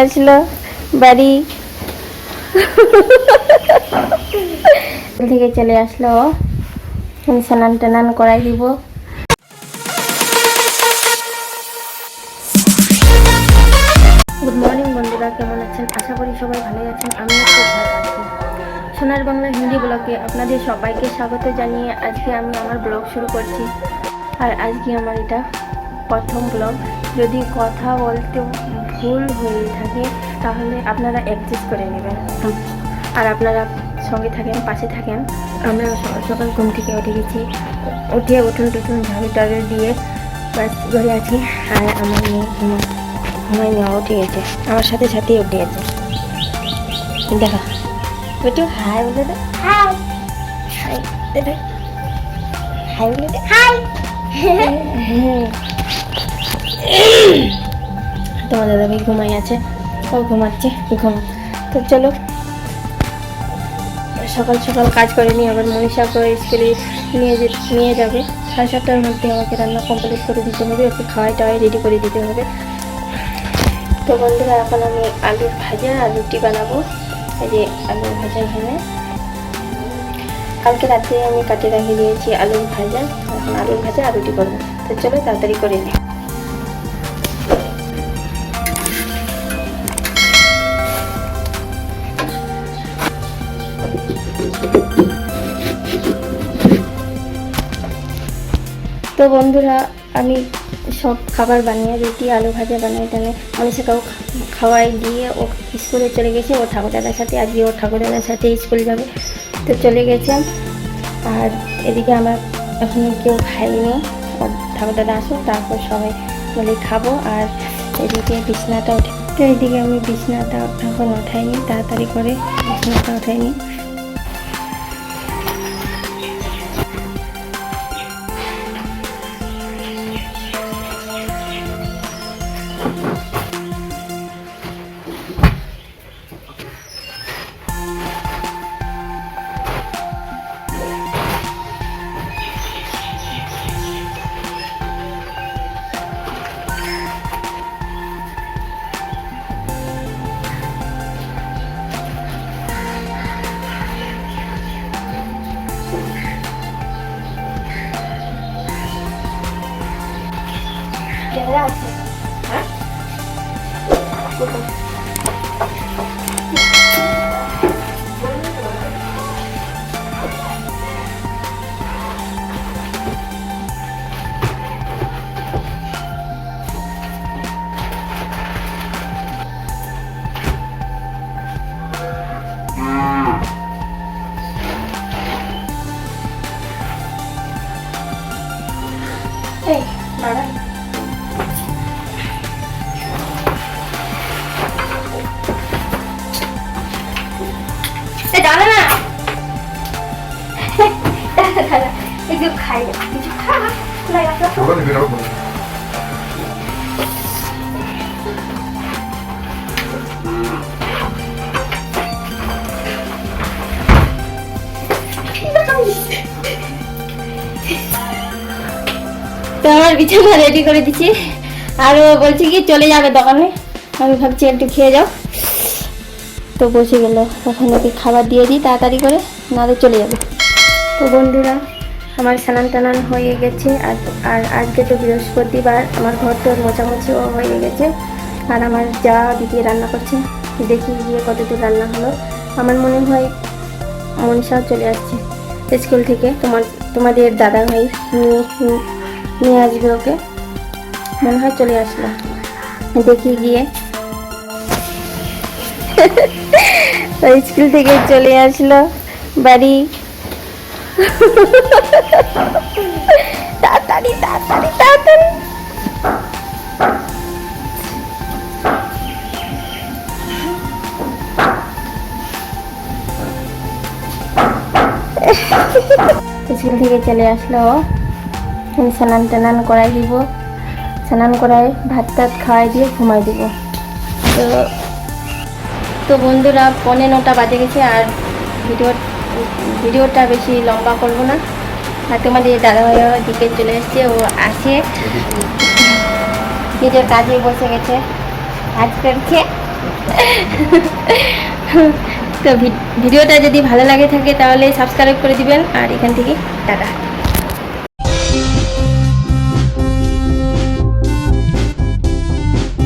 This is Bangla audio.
আসলো বাড়ি থেকে চলে আসলো, স্নান টানান করাই দিব। গুড মর্নিং বন্ধুরা, কেমন আছেন? আশা করি সবাই ভালোই আছেন। আমিও খুব ভালো আছি। সোনার বাংলা হিন্দি ব্লগে আপনাদের সবাইকে স্বাগত জানিয়ে আজকে আমি আমার ব্লগ শুরু করছি। আর আজকে আমার এটা প্রথম ব্লগ। যদি কথা বলতে ভুল হয়ে থাকে তাহলে আপনারা অ্যাডজাস্ট করে নেবেন, আর আপনারা সঙ্গে থাকেন, পাশে থাকেন। আমরা সকাল সকাল ঘুম থেকে উঠে গেছি, উঠে উঠুন টুঠুন ঝাড়ু টাড়ু দিয়ে বাস ঘরে আছি। আর আমার মেয়ে ঘুমাই নেওয়া উঠে গেছে, আমার সাথে সাথেই উঠে গেছে। দেখা একটু হাই বলে দে, হাই হাই দে, হাই বলে দে, হাই। তোমার দাদাভাই ঘুমাই আছে, ও ঘুমাচ্ছে, তো চলো সকাল সকাল কাজ করে নিয়ে আবার মনীষাকে স্কুলে নিয়ে যাবে। 7:30টার মধ্যে আমাকে রান্না কমপ্লিট করে দিতে হবে, ওকে খাওয়াই টাওয়াই রেডি করে দিতে হবে। তো বন্ধুরা, এখন আমি আলুর ভাজা আর রুটি বানাবো। এই যে আলুর ভাজা, এখানে কালকে রাতে আমি কাটে রেখে দিয়েছি আলুর ভাজা। এখন আলুর ভাজা আর রুটি করবো। তো চলো তাড়াতাড়ি করে নিই। তো বন্ধুরা, আমি সব খাবার বানিয়ে রুটি আলু ভাজা বানিয়ে টানে মনীষাকেও খাওয়াই দিয়ে ও স্কুলে চলে গেছে। ও ঠাকুরদাদার সাথে, আজকে ও ঠাকুরদাদার সাথে স্কুল যাবে, তো চলে গেছেন। আর এদিকে আমরা এখনো কেউ খাইনি, ওর ঠাকুরদাদা আসুক তারপর সবাই মিলে খাবো। আর এদিকে বিছনাটা উঠে, তো এদিকে আমি বিছনাটা এখন ওঠাইনি, তাড়াতাড়ি করে বিছনাটা ওঠাইনি। ক্যামেরা আছে, হ্যাঁ এই দাঁড়া। দাঁড়া না, একটু খাই, কিছু খা। তো আমার বিছানা রেডি করে দিচ্ছি, আর ও বলছে কি চলে যাবে দোকানে। আমি ভাবছি একটু খেয়ে যাও, তো বসে গেল। এখন ওকে খাবার দিয়ে দিই তাড়াতাড়ি করে, নাহলে চলে যাবে। তো বন্ধুরা, আমার স্নান টানান হয়ে গেছে। আর আজকে তো বৃহস্পতিবার, আমার ঘর তোর মোছামুছিও হয়ে গেছে। আর আমার যা দিদি রান্না করছে, দেখি গিয়ে কতদূর রান্না হলো। আমার মনে হয় মনীষাও চলে আসছে স্কুল থেকে, তোমাদের দাদা ভাই নিয়ে আসবে ওকে, মনে হয় চলে আসলো। দেখি গিয়ে স্কুল থেকে চলে আসলো বাড়ি। তাড়াতাড়ি তাড়াতাড়ি তাড়াতাড়ি। স্কুল থেকে চলে আসলো, স্নান টানান করাই দিব, স্নান করাই ভাত টাত খাওয়াই দিয়ে ঘুমাই দিব। তো বন্ধুরা, 9:15 বাজে গেছে। আর ভিডিওটা বেশি লম্বা করব না। আর তোমাদের দাদাভাইও দিকে চলে এসছে, ও আসে নিজের কাজে বসে গেছে, কাজ করছে। তো ভিডিওটা যদি ভালো লাগে থাকে তাহলে সাবস্ক্রাইব করে দিবেন, আর এখান থেকে টাটা।